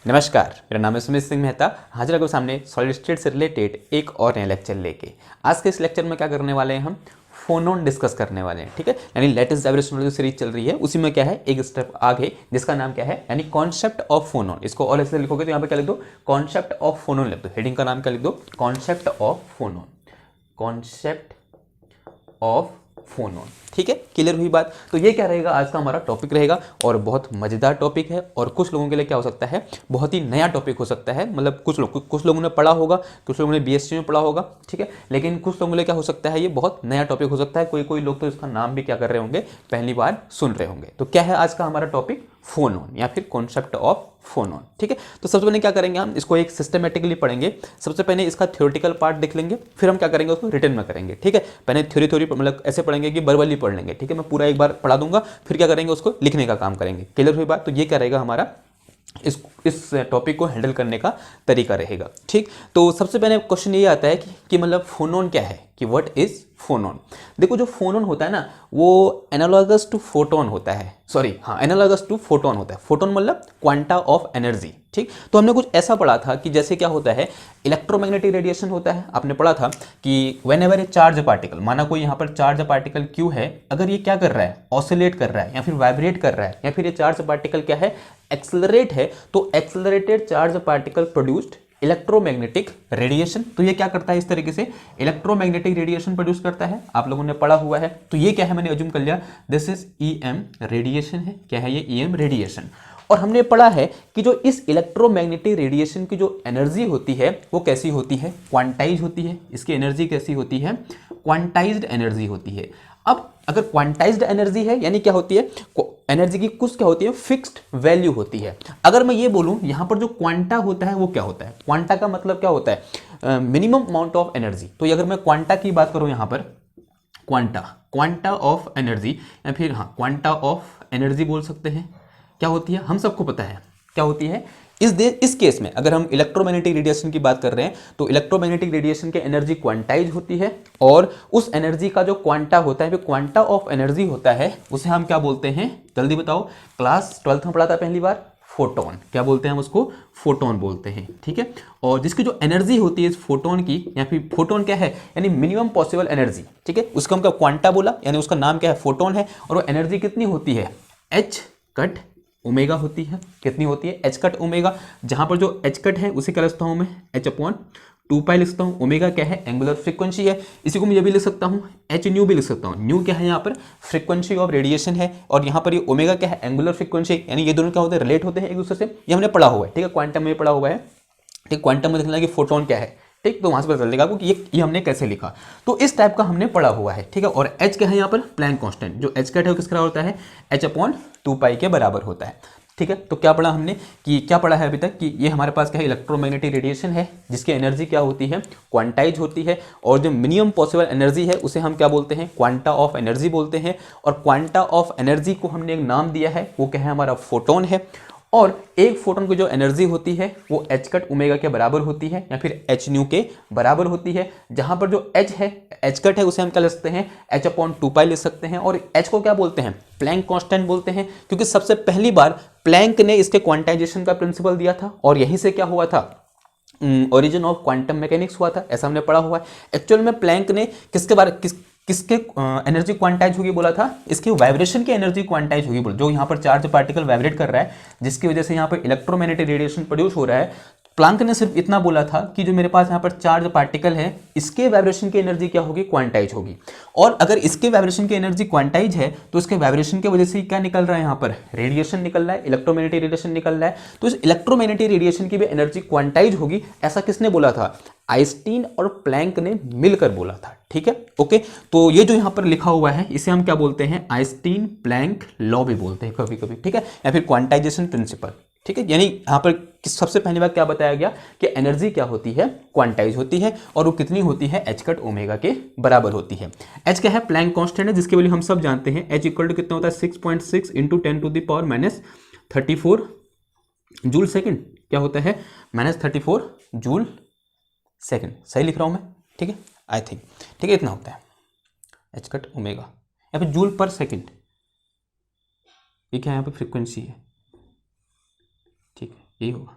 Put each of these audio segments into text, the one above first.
नमस्कार, मेरा नाम है सुमित सिंह मेहता। हाजिर आपके सामने सॉलिड स्टेट से रिलेटेड एक और नया लेक्चर लेके। आज के इस लेक्चर में क्या करने वाले हैं, हम फोनोन डिस्कस करने वाले हैं। ठीक है, यानी लेटेस्ट वाइब्रेशन जो सीरीज चल रही है उसी में क्या है, एक स्टेप आगे, जिसका नाम क्या है, यानी कॉन्सेप्ट ऑफ फोनोन। इसको और ऐसे लिखोगे तो यहाँ पे क्या लिख दो, कॉन्सेप्ट ऑफ फोनोन लिख दो। हेडिंग का नाम क्या लिख दो, concept of phonon. Concept of phonon. ठीक है, क्लियर हुई बात। तो ये क्या रहेगा, आज का हमारा टॉपिक रहेगा और बहुत मजेदार टॉपिक है। और कुछ लोगों के लिए क्या हो सकता है, बहुत ही नया टॉपिक हो सकता है। मतलब कुछ लोगों ने पढ़ा होगा, कुछ लोगों ने बीएससी में पढ़ा होगा, ठीक है, लेकिन कुछ लोगों के लिए क्या हो सकता है, ये बहुत नया टॉपिक हो सकता है। कोई कोई लोग तो इसका नाम भी क्या कर रहे होंगे, पहली बार सुन रहे होंगे। तो क्या है आज का हमारा टॉपिक, फोनोन या फिर कॉन्सेप्ट ऑफ फोनोन। ठीक है, तो सबसे पहले क्या करेंगे, हम इसको एक सिस्टमेटिकली पढ़ेंगे। सबसे पहले इसका थ्योरेटिकल पार्ट देख लेंगे, फिर हम क्या करेंगे, उसको रिटन में करेंगे। ठीक है, पहले थ्योरी मतलब ऐसे पढ़ेंगे कि वर्बली पढ़ लेंगे। ठीक है, मैं पूरा एक बार पढ़ा दूंगा, फिर क्या करेंगे, उसको लिखने का काम करेंगे। क्लियर हुई बात। तो ये क्या रहेगा हमारा इस टॉपिक को हैंडल करने का तरीका रहेगा। ठीक, तो सबसे पहले क्वेश्चन ये आता है कि मतलब फोनोन क्या है, कि व्हाट इज फोनोन। देखो, जो फोनोन होता है ना, वो एनालॉगस टू फोटोन होता है। एनालॉगस टू फोटोन होता है। फोटोन मतलब क्वांटा ऑफ एनर्जी। ठीक, तो हमने कुछ ऐसा पढ़ा था कि जैसे क्या होता है, इलेक्ट्रोमैग्नेटिक रेडिएशन होता है। आपने पढ़ा था कि when ever A charge particle, माना कोई यहाँ पर चार्ज पार्टिकल क्यू है, अगर ये क्या कर रहा है, ऑसिलेट कर रहा है या फिर वाइब्रेट कर रहा है, या फिर ये चार्ज पार्टिकल क्या है, एक्सेलरेट है, तो accelerated charge particle produced electromagnetic radiation. तो ये क्या करता है, इस तरीके से इलेक्ट्रोमैग्नेटिक रेडिएशन प्रोड्यूस करता है। आप लोगों ने पढ़ा हुआ है। तो ये क्या है, मैंने अज्यूम कर लिया दिस इज ईएम रेडिएशन है। क्या है ये, ईएम रेडिएशन। और हमने पढ़ा है कि जो इस इलेक्ट्रोमैग्नेटिक रेडिएशन की जो एनर्जी होती है वो कैसी होती है, क्वांटाइज होती है। इसकी एनर्जी कैसी होती है, क्वांटाइज्ड एनर्जी होती है। अब अगर क्वांटाइज्ड एनर्जी है, यानी क्या होती है, एनर्जी की कुछ क्या होती है, फिक्स्ड वैल्यू होती है। अगर मैं ये बोलूं, यहां पर जो क्वांटा होता है वो क्या होता है, क्वांटा का मतलब क्या होता है, मिनिमम अमाउंट ऑफ एनर्जी। तो अगर मैं क्वांटा की बात करूं, यहां पर क्वांटा ऑफ एनर्जी, या फिर क्वांटा ऑफ एनर्जी बोल सकते हैं। क्या होती है, हम सबको पता है क्या होती है। इस केस में अगर हम इलेक्ट्रोमैग्नेटिक रेडिएशन की बात कर रहे हैं, तो इलेक्ट्रोमैग्नेटिक रेडिएशन की एनर्जी क्वांटाइज होती है, और उस एनर्जी का जो क्वांटा होता है, क्वांटा ऑफ एनर्जी होता है, उसे हम क्या बोलते हैं, जल्दी बताओ। क्लास 12th में पढ़ा था पहली बार, फोटोन। क्या बोलते हैं हम उसको, फोटोन बोलते हैं। ठीक है, और जिसकी जो एनर्जी होती है इस फोटोन की, या फिर फोटोन क्या है, यानी मिनिमम पॉसिबल एनर्जी। ठीक है, उसका हम क्या क्वांटा बोला, यानी उसका नाम क्या है, फोटोन है। और वो एनर्जी कितनी होती है, एच कट ओमेगा होती है। कितनी होती है, एच कट ओमेगा। जहां पर जो एच कट है उसे क्या लिखता हूं मैं, एच अपॉन 2 पाई लिखता हूं। ओमेगा क्या है, एंगुलर फ्रीक्वेंसी है। इसी को मैं ये भी लिख सकता हूं, एच न्यू भी लिख सकता हूं। न्यू क्या है, यहाँ पर फ्रीक्वेंसी ऑफ रेडिएशन है, और यहाँ पर ये ओमेगा क्या है, एंगुलर फ्रीक्वेंसी। यानी ये दोनों क्या होते हैं, रिलेट होते हैं एक दूसरे से। ये हमने पढ़ा हुआ है। ठीक है, क्वांटम में पढ़ा हुआ है। ठीक, क्वांटम में देखना कि फोटोन क्या है। ठीक, तो वहां से पता चलेगा आपको कि ये हमने कैसे लिखा। तो इस टाइप का हमने पढ़ा हुआ है। ठीक है, और एच क्या है यहाँ पर, प्लैंक कांस्टेंट। जो एच कट है वो किसका होता है, एच अपॉन 2 पाई के बराबर होता है। ठीक है, तो क्या पढ़ा हमने, कि क्या पढ़ा है अभी तक, कि ये हमारे पास क्या है, इलेक्ट्रोमैग्नेटिक रेडिएशन है, जिसकी एनर्जी क्या होती है, क्वांटाइज होती है। और जो मिनिमम पॉसिबल एनर्जी है उसे हम क्या बोलते हैं, क्वांटा ऑफ एनर्जी बोलते हैं। और क्वांटा ऑफ एनर्जी को हमने एक नाम दिया है, वो क्या है, हमारा फोटोन है। और एक फोटोन की जो एनर्जी होती है वो एच कट ओमेगा के बराबर होती है, या फिर एच न्यू के बराबर होती है। जहां पर जो एच है, एच कट है, उसे हम क्या लिख सकते हैं, एच अपॉन 2 पाई लिख सकते हैं। और एच को क्या बोलते हैं, प्लैंक कांस्टेंट बोलते हैं, क्योंकि सबसे पहली बार प्लैंक ने इसके क्वांटाइजेशन का प्रिंसिपल दिया था, और यहीं से क्या हुआ था, ओरिजिन ऑफ क्वांटम मैकेनिक्स हुआ था। ऐसा हमने पढ़ा हुआ है। एक्चुअल में प्लैंक ने किसके एनर्जी क्वांटाइज होगी बोला था, इसकी वाइब्रेशन की एनर्जी क्वांटाइज होगी बोला। जो यहाँ पर चार्ज पार्टिकल वाइब्रेट कर रहा है, जिसकी वजह से यहाँ पर इलेक्ट्रोमैग्नेटिक रेडिएशन प्रोड्यूस हो रहा है, प्लैंक ने सिर्फ इतना बोला था कि जो मेरे पास यहाँ पर चार्ज पार्टिकल है, इसके वाइब्रेशन की एनर्जी क्या होगी, क्वांटाइज होगी। और अगर इसके वाइब्रेशन की एनर्जी क्वांटाइज है, तो इसके वाइब्रेशन की वजह से क्या निकल रहा है, यहाँ पर रेडिएशन निकल रहा है, इलेक्ट्रोमैग्नेटिक रेडिएशन निकल रहा है। तो इस इलेक्ट्रोमैग्नेटिक रेडिएशन की भी एनर्जी क्वांटाइज होगी। ऐसा किसने बोला था, आइंस्टीन और प्लैंक ने मिलकर बोला था। ठीक है, ओके। तो ये जो यहाँ पर लिखा हुआ है, इसे हम क्या बोलते हैं, आइंस्टीन प्लैंक लॉ भी बोलते हैं कभी कभी। ठीक है, या फिर क्वांटाइजेशन प्रिंसिपल। ठीक है, यानी यहाँ पर सबसे पहली बार क्या बताया गया कि एनर्जी क्या होती है, क्वांटाइज होती है, और वो कितनी होती है, एच कट ओमेगा के बराबर होती है। एच क्या है, प्लैंक कांस्टेंट है, जिसके वैल्यू हम सब जानते हैं। एच इक्वल टू कितना होता है, 6.6 इंटू 10⁻⁻34 जूल सेकेंड। क्या होता है, -34 जूल सेकेंड। सही लिख रहा हूं मैं, ठीक है, आई थिंक। ठीक है, इतना होता है एच कट ओमेगा, या फिर जूल पर सेकेंड। ये क्या है, यहाँ पे फ्रीक्वेंसी है। ठीक है, यही होगा।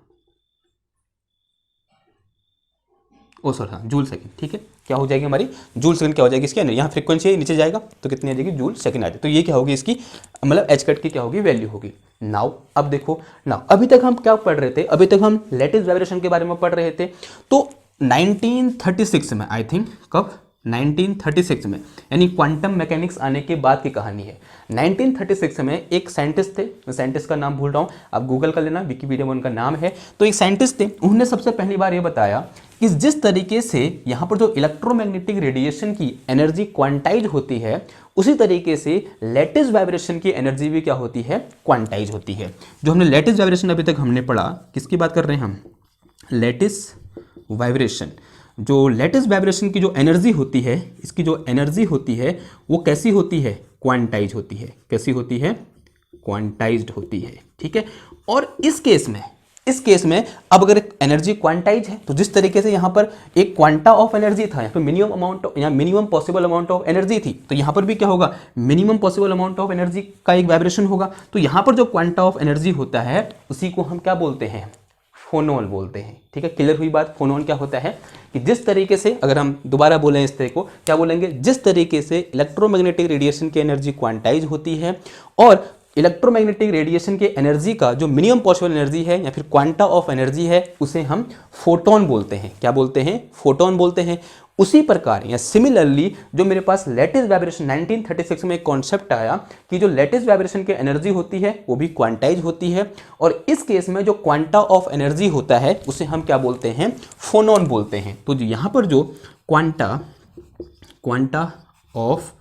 ओ सॉरी हाँ जूल सेकंड, ठीक है, क्या हो जाएगी हमारी जूल सेकंड, क्या हो जाएगी इसकी, यहाँ फ्रीक्वेंसी नीचे जाएगा तो कितनी आ जाएगी जूल सेकंड आ जाएगी। तो ये क्या होगी इसकी मतलब एच कट की क्या होगी वैल्यू होगी। नाउ अब देखो, नाउ अभी तक हम क्या पढ़ रहे थे, अभी तक हम लैटिस वाइब्रेशन के बारे में पढ़ रहे थे। तो 1936 में आई थिंक, कब 1936 में, यानी क्वांटम मैकेनिक्स आने के बाद की कहानी है। 1936 में एक साइंटिस्ट थे, मैं साइंटिस्ट का नाम भूल रहा हूँ, आप गूगल कर लेना, विकिपीडिया में उनका नाम है। तो एक साइंटिस्ट थे, उन्होंने सबसे पहली बार ये बताया कि जिस तरीके से यहाँ पर जो इलेक्ट्रोमैग्नेटिक रेडिएशन की एनर्जी क्वांटाइज होती है, उसी तरीके से लैटिस वाइब्रेशन की एनर्जी भी क्या होती है, क्वांटाइज होती है। जो हमने लैटिस वाइब्रेशन अभी तक हमने पढ़ा, किसकी बात कर रहे हैं हम, लैटिस वाइब्रेशन। जो लैटिस वाइब्रेशन की जो एनर्जी होती है, इसकी जो एनर्जी होती है वो कैसी होती है, क्वांटाइज होती है। कैसी होती है, क्वांटाइज्ड होती है, ठीक है। और इस केस में अब अगर एनर्जी क्वांटाइज है तो जिस तरीके से यहाँ पर एक क्वांटा ऑफ एनर्जी था, यहाँ पर मिनिमम अमाउंट या minimum possible amount of energy थी, तो यहाँ पर भी क्या होगा, minimum possible amount of energy का एक वाइब्रेशन होगा। तो यहाँ पर जो क्वांटा ऑफ एनर्जी होता है उसी को हम क्या बोलते हैं, फोनोन बोलते हैं, ठीक है। क्लियर हुई बात। फोनोन क्या होता है कि जिस तरीके से, अगर हम दोबारा बोलें इस तरह को, क्या बोलेंगे, जिस तरीके से इलेक्ट्रोमैग्नेटिक रेडिएशन की एनर्जी क्वांटाइज होती है और इलेक्ट्रोमैग्नेटिक रेडिएशन की एनर्जी का जो मिनिमम पॉसिबल एनर्जी है या फिर क्वांटा ऑफ एनर्जी है, उसे हम फोटोन बोलते हैं। क्या बोलते हैं, फोटोन बोलते हैं। उसी प्रकार या सिमिलरली जो मेरे पास लैटिस वाइब्रेशन 1936 में एक कॉन्सेप्ट आया कि जो लैटिस वाइब्रेशन की एनर्जी होती है वो भी क्वांटाइज होती है, और इस केस में जो क्वांटा ऑफ एनर्जी होता है उसे हम क्या बोलते हैं, फोनोन बोलते हैं। तो यहाँ पर जो क्वांटा ऑफ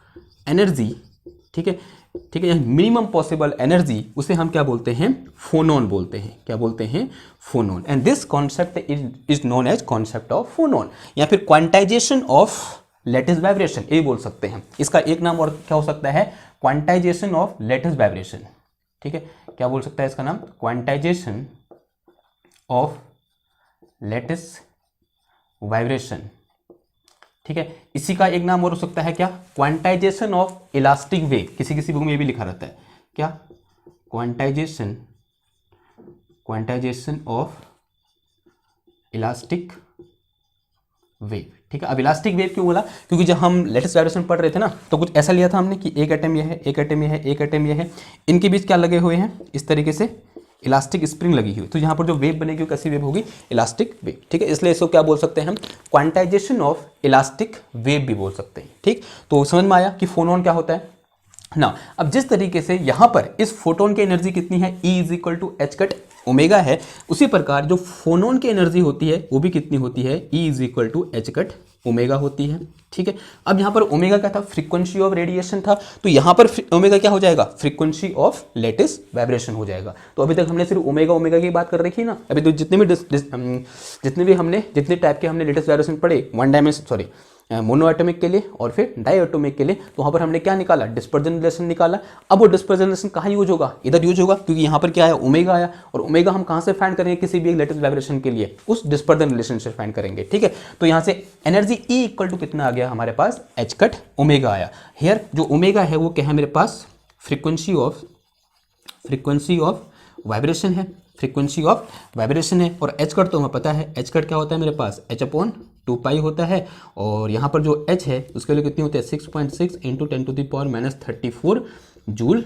एनर्जी, ठीक है, मिनिमम पॉसिबल एनर्जी, उसे हम क्या बोलते हैं, फोनोन बोलते हैं। क्या बोलते हैं, phonon. And this concept is known as concept of phonon, या फिर क्वांटाइजेशन ऑफ लैटिस वाइब्रेशन, ये बोल सकते हैं। इसका एक नाम और क्या हो सकता है, क्वांटाइजेशन ऑफ लैटिस वाइब्रेशन, ठीक है। क्या बोल सकता है इसका नाम, क्वांटाइजेशन ऑफ लैटिस वाइब्रेशन, ठीक है। इसी का एक नाम और हो सकता है क्या, क्वांटाइजेशन ऑफ इलास्टिक वेव। किसी किसी बुक में ये भी लिखा रहता है, क्या, क्वांटाइजेशन ऑफ इलास्टिक वेव, ठीक है। अब इलास्टिक वेव क्यों बोला, क्योंकि जब हम लेटेस्ट वाइब्रेशन पढ़ रहे थे ना, तो कुछ ऐसा लिया था हमने कि एक एटम ये है, एक एटम ये है, एक एटम ये है, इनके बीच क्या लगे हुए हैं, इस तरीके से इलास्टिक स्प्रिंग लगी हुई। तो यहाँ पर जो वेव बनेगी वो कैसी वेव होगी, इलास्टिक वेव, ठीक है। इसलिए इसको क्या बोल सकते हैं हम, क्वांटाइजेशन ऑफ इलास्टिक वेव भी बोल सकते हैं, ठीक। तो समझ में आया कि फोनोन क्या होता है ना। अब जिस तरीके से यहाँ पर इस फोटोन की एनर्जी कितनी है, E is equal to h cut omega है, उसी प्रकार जो फोनोन की एनर्जी होती है वो भी कितनी होती है, E is equal to h cut omega होती है, ठीक है। अब यहाँ पर ओमेगा क्या था, फ्रीक्वेंसी ऑफ रेडिएशन था, तो यहाँ पर ओमेगा क्या हो जाएगा, फ्रीक्वेंसी ऑफ लैटिस वाइब्रेशन हो जाएगा। तो अभी तक हमने सिर्फ ओमेगा की बात कर रखी ना। अभी तो जितने टाइप के हमने लेटेस्ट वाइब्रेशन पढ़े, one dimension sorry mono atomic के लिए और फिर डाई एटॉमिक के लिए, तो वहाँ पर हमने क्या निकाला, डिस्पर्जन रिलेशन निकाला। अब वो डिस्पर्जन रिलेशन कहाँ यूज होगा, इधर यूज होगा, क्योंकि यहाँ पर क्या आया, ओमेगा आया, और ओमेगा हम कहाँ से फाइंड करेंगे किसी भी एक लेटेस्ट वाइब्रेशन के लिए, उस डिस्पर्जन रिलेशन से फाइंड करेंगे, ठीक है। तो यहाँ से एनर्जी E इक्वल टू कितना आ गया हमारे पास, एच कट ओमेगा आया। हियर जो ओमेगा है वो क्या है मेरे पास, फ्रीक्वेंसी ऑफ वाइब्रेशन है, फ्रीक्वेंसी ऑफ वाइब्रेशन है। और एच कट तो हमें पता है, एच कट क्या होता है मेरे पास, h अपॉन 2 पाई होता है। और यहाँ पर जो h है उसके लिए कितनी होती है, 6.6 इंटू 10⁻³ जूल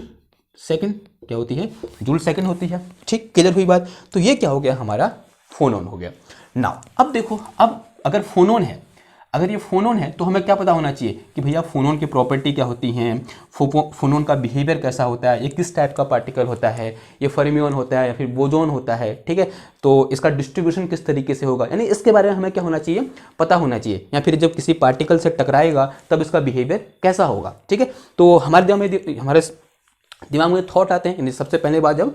सेकंड, क्या होती है, जूल सेकंड होती है, ठीक। क्लियर हुई बात। तो ये क्या हो गया, हमारा फोनोन हो गया। नाउ अब देखो, अब अगर फोनोन है, अगर ये फोनोन है तो हमें क्या पता होना चाहिए कि भैया फोनोन की प्रॉपर्टी क्या होती हैं, फोनोन का बिहेवियर कैसा होता है, ये किस टाइप का पार्टिकल होता है, ये फर्मियन होता है या फिर बोजोन होता है, ठीक है। तो इसका डिस्ट्रीब्यूशन किस तरीके से होगा, यानी इसके बारे में हमें क्या होना चाहिए, पता होना चाहिए। या फिर जब किसी पार्टिकल से टकराएगा तब इसका बिहेवियर कैसा होगा, ठीक है। तो हमारे दिमाग में थॉट आते हैं। सबसे पहले बार जब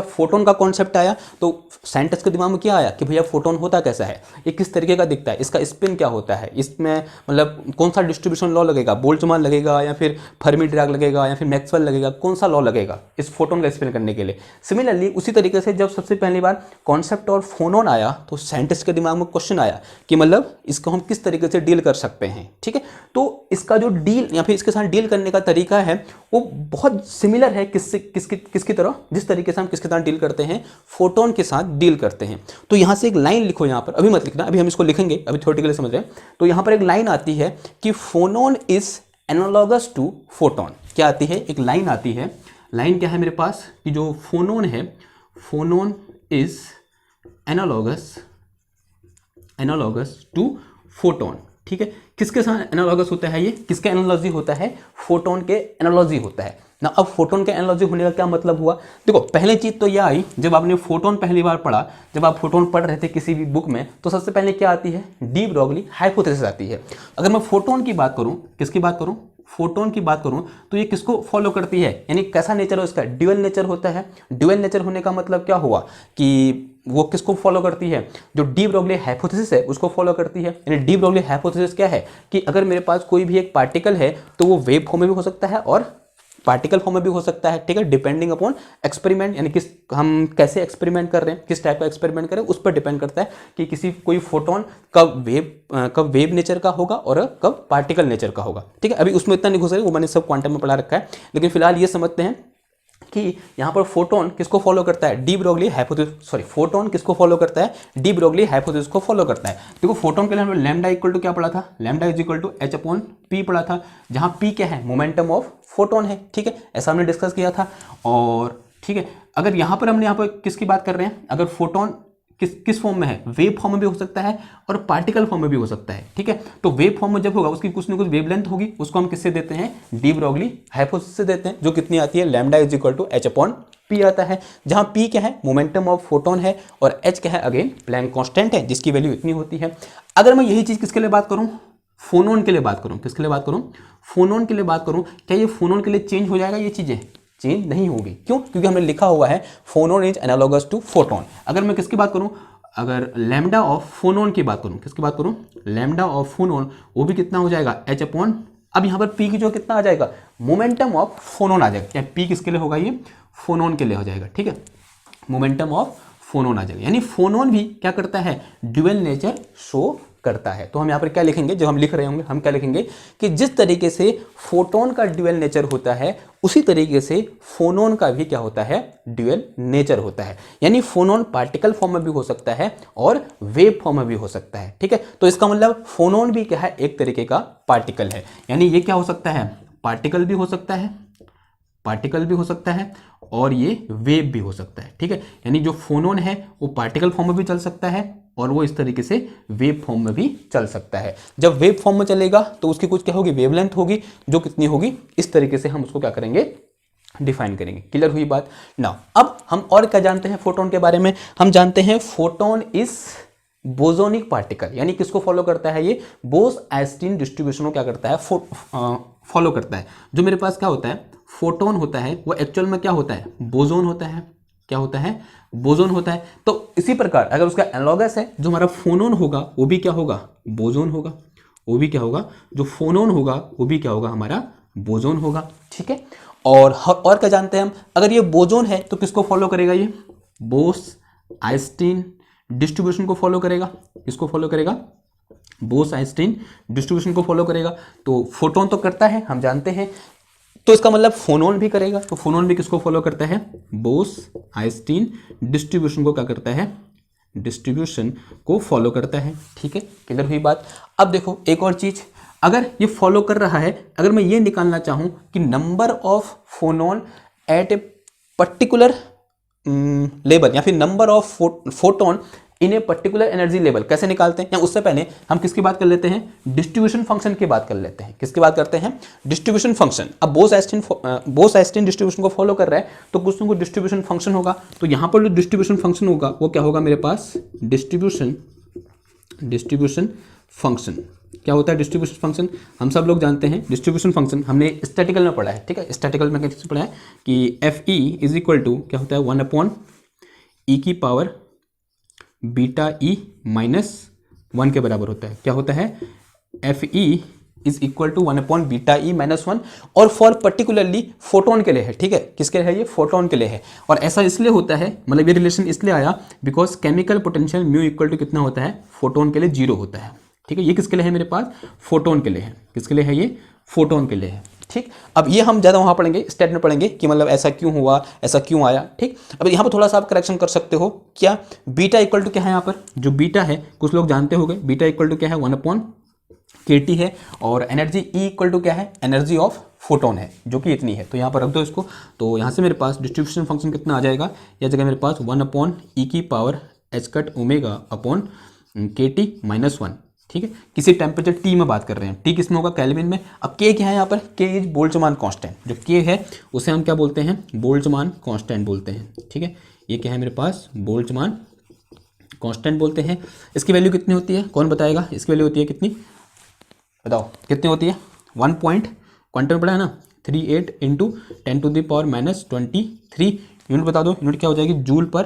फोटोन का कॉन्सेप्ट आया तो साइंटिस्ट के दिमाग में क्या आया कि भैया फोटोन होता कैसा है, ये किस तरीके का दिखता है, इसका स्पिन क्या होता है, इसमें मतलब कौन सा डिस्ट्रीब्यूशन लॉ लगेगा, बोल्ट्जमान लगेगा या फिर फर्मी डिराक लगेगा या फिर मैक्सवेल लगेगा, कौन सा लॉ लगेगा इस फोटोन का स्पिन करने के लिए। सिमिलरली उसी तरीके से जब सबसे पहली बार कॉन्सेप्ट और फोनोन आया तो साइंटिस्ट के दिमाग में क्वेश्चन आया कि मतलब इसको हम किस तरीके से डील कर सकते हैं, ठीक है। तो इसका जो डील या फिर इसके साथ डील करने का तरीका है वो बहुत सिमिलर है किसकी तरह, जिस तरीके से हम किसके साथ डील करते हैं, फोटोन के साथ डील करते हैं। तो यहाँ से एक लाइन लिखो, यहाँ पर अभी मत लिखना, अभी हम इसको लिखेंगे, अभी थ्योरेटिकली समझ रहे हैं। तो यहाँ पर एक लाइन आती है कि phonon is analogous to photon. क्या आती है, एक लाइन आती है, लाइन क्या है मेरे पास कि जो फोनोन है, phonon is analogous to photon. ठीक है, किसके साथ एनालॉगस होता है, ये किसका एनालॉजी होता है, फोटोन के एनालॉजी होता है ना। अब फोटोन के एनालॉजी होने का क्या मतलब हुआ, देखो पहले चीज तो यह आई जब आपने फोटोन पहली बार पढ़ा, जब आप फोटोन पढ़ रहे थे किसी भी बुक में, तो सबसे पहले क्या आती है, डी ब्रोगली हाइपोथेसिस आती है। अगर मैं फोटोन की बात करूं, किसकी बात करूं, फोटोन की बात करूं, तो ये किसको फॉलो करती है, यानी कैसा नेचर हो इसका, ड्यूअल नेचर होता है। ड्यूअल नेचर होने का मतलब क्या हुआ कि वो किसको फॉलो करती है, जो डी ब्रोगली हाइपोथेसिस है उसको फॉलो करती है। यानी डी ब्रोगली हाइपोथेसिस क्या है कि अगर मेरे पास कोई भी एक पार्टिकल है तो वो वेव फॉर्म में भी हो सकता है और पार्टिकल फॉर्म में भी हो सकता है। ठीक है, डिपेंडिंग अपॉन एक्सपेरिमेंट, यानी किस हम कैसे एक्सपेरिमेंट कर रहे हैं, किस टाइप का एक्सपेरिमेंट कर रहे हैं, उस पर डिपेंड करता है कि कोई फोटोन कब वेव नेचर का होगा और कब पार्टिकल नेचर का होगा। ठीक है, अभी उसमें इतना नहीं घुस रहे, वो मैंने सब क्वांटम में पढ़ा रखा है, लेकिन फिलहाल ये समझते हैं कि यहाँ पर फोटोन किसको फॉलो करता है, D Broglie hypothesis, sorry photon किसको फॉलो करता है, डी ब्रोगली हाइपोथेसिस को फॉलो करता है। देखो फोटोन के लिए हमने लैम्डा इक्वल टू क्या पढ़ा था, lambda is equal to h upon p पढ़ा था, जहाँ पी क्या है, मोमेंटम ऑफ फोटोन है। ठीक है, ऐसा हमने डिस्कस किया था। और ठीक है, अगर यहाँ पर हमने यहाँ पर किसकी बात कर रहे हैं, अगर फोटोन किस फॉर्म में है, वेव फॉर्म में भी हो सकता है और पार्टिकल फॉर्म में भी हो सकता है। ठीक है, तो वेव फॉर्म में जब होगा उसकी कुछ ना कुछ वेवलेंथ होगी, उसको हम किससे देते हैं, डी ब्रोगली हाइपोथेसिस से देते हैं, जो कितनी आती है, lambda is equal to h upon p आता है, जहां पी क्या है, मोमेंटम ऑफ फोटोन है, और एच क्या है, अगेन प्लैंक कांस्टेंट है, जिसकी वैल्यू इतनी होती है। अगर मैं यही चीज किसके लिए बात करूं, फोनोन के लिए बात करूं, किसके लिए बात करूं, फोनोन के लिए बात करूं, क्या ये फोनोन के लिए चेंज हो जाएगा, ये चीजें चेंज नहीं होगी। क्यों, क्योंकि हमने लिखा हुआ है phonon is analogous to photon. अगर मैं किसकी बात करूं, अगर लैम्डा ऑफ फोनोन की बात करूं, किसकी बात करूं, लैम्डा ऑफ फोनोन, वो भी कितना हो जाएगा, एच अपॉन, अब यहां पर पी की जो कितना आ जाएगा, मोमेंटम ऑफ फोनोन आ जाएगा। क्या पी किसके लिए होगा, ये फोनोन के लिए हो जाएगा। ठीक है, मोमेंटम ऑफ फोनोन आ जाएगा, यानी फोनोन भी क्या करता है, ड्यूअल नेचर शो करता है। तो हम यहाँ पर क्या लिखेंगे, जो हम लिख रहे होंगे, हम क्या लिखेंगे कि जिस तरीके से फोटोन का ड्यूअल नेचर होता है, उसी तरीके से फोनोन का भी क्या होता है, ड्यूअल नेचर होता है। यानी फोनोन पार्टिकल फॉर्म में भी हो सकता है और वेव फॉर्म में भी हो सकता है। ठीक है, तो इसका मतलब फोनोन भी क्या है, एक तरीके का पार्टिकल है। यानी ये क्या हो सकता है, पार्टिकल भी हो सकता है, पार्टिकल भी हो सकता है और ये वेव भी हो सकता है। ठीक है, यानी जो फोनोन है वो पार्टिकल फॉर्म में भी चल सकता है और वो इस तरीके से वेव फॉर्म में भी चल सकता है। जब वेव फॉर्म में चलेगा तो उसकी कुछ क्या होगी, वेवलेंथ होगी, जो कितनी होगी, इस तरीके से हम उसको क्या करेंगे, डिफाइन करेंगे। क्लियर हुई बात ना। अब हम और क्या जानते हैं फोटोन के बारे में, हम जानते हैं फोटोन इज बोसोनिक पार्टिकल, यानी किसको फॉलो करता है, ये बोस-आइंस्टीन डिस्ट्रीब्यूशन को क्या करता है, फॉलो करता है। जो मेरे पास क्या होता है, फोटोन होता है, वो एक्चुअल में क्या होता है, बोसोन होता है। क्या होता है, बोसोन होता है। तो इसी प्रकार अगर उसका एनालॉगस है, जो हमारा फोनोन होगा वो भी क्या होगा, बोसोन होगा। वो भी क्या होगा, जो फोनोन होगा वो भी क्या होगा, हमारा बोसोन होगा। ठीक है, और क्या जानते हैं हम, अगर ये बोसोन है तो किसको फॉलो करेगा, ये बोस-आइंस्टीन डिस्ट्रीब्यूशन को फॉलो करेगा। किसको फॉलो करेगा, बोस-आइंस्टीन डिस्ट्रीब्यूशन को फॉलो करेगा। तो फोटोन तो करता है, हम जानते हैं, तो इसका मतलब फोनोन भी करेगा। तो फोनोन भी किसको फॉलो करता है, बोस-आइंस्टीन डिस्ट्रीब्यूशन को क्या करता है, डिस्ट्रीब्यूशन को फॉलो करता है। ठीक है, क्लियर हुई बात। अब देखो एक और चीज, अगर ये फॉलो कर रहा है, अगर मैं ये निकालना चाहूं कि number of phonon at a particular level, या फिर number of photon in a particular energy level, कैसे निकालते हैं, या उससे पहले हम किसकी बात कर लेते हैं, डिस्ट्रीब्यूशन फंक्शन की बात कर लेते हैं। किसकी बात करते हैं, डिस्ट्रीब्यूशन फंक्शन। अब बोस-आइंस्टीन डिस्ट्रीब्यूशन को फॉलो कर रहा है तो कुछ ना कुछ डिस्ट्रीब्यूशन फंक्शन होगा। तो यहां पर जो डिस्ट्रीब्यूशन फंक्शन होगा वो क्या होगा, मेरे पास डिस्ट्रीब्यूशन फंक्शन। क्या होता है डिस्ट्रीब्यूशन फंक्शन, हम सब लोग जानते हैं डिस्ट्रीब्यूशन फंक्शन, हमने स्टैटिकल में पढ़ा है। ठीक है, स्टैटिकल में कैसे पढ़ा है कि F E is equal to क्या होता है, 1 अपॉन ई की पावर बीटा ई माइनस 1 के बराबर होता है। क्या होता है, F E is equal to 1 upon beta E minus 1, और फॉर पर्टिकुलरली फोटोन के लिए है। ठीक है, किसके लिए है, ये फोटोन के लिए है। और ऐसा इसलिए होता है, मतलब ये रिलेशन इसलिए आया because chemical potential mu equal to कितना होता है, फोटोन के लिए 0 होता है। ठीक है, ये किसके लिए है, मेरे पास फोटोन के लिए है। किसके लिए है, ये फोटोन के लिए है। ठीक, अब ये हम ज़्यादा वहाँ पढ़ेंगे, स्टेट में पढ़ेंगे कि मतलब ऐसा क्यों हुआ, ऐसा क्यों आया। ठीक, अब यहाँ पर थोड़ा सा आप करेक्शन कर सकते हो, क्या बीटा इक्वल टू क्या है, यहाँ पर जो बीटा है कुछ लोग जानते होंगे, बीटा इक्वल टू क्या है 1/kT है, और एनर्जी ई इक्वल टू क्या है, एनर्जी ऑफ फोटोन है जो कि इतनी है। तो यहाँ पर रख दो इसको, तो यहाँ से मेरे पास डिस्ट्रीब्यूशन फंक्शन कितना आ जाएगा, यह जगह मेरे पास 1/e⁻ℏ⁻⁰ ठीक है, किसी टेम्परेचर टी में बात कर रहे हैं, टी किसमें होगा, केल्विन में। अब के क्या है यहाँ पर, के इज बोल्ट्जमान कांस्टेंट, जो के है उसे हम क्या बोलते हैं, बोल्ट्जमान कांस्टेंट बोलते हैं। ठीक है, ये क्या है मेरे पास, बोल्ट्जमान कांस्टेंट बोलते हैं। इसकी वैल्यू कितनी होती है, कौन बताएगा, इसकी वैल्यू होती है कितनी, बताओ कितनी होती है, 1 पॉइंट क्वांटम पड़ा है ना, 38 इंटू 10⁻⁻23 यूनिट बता दो, यूनिट क्या हो जाएगी, जूल पर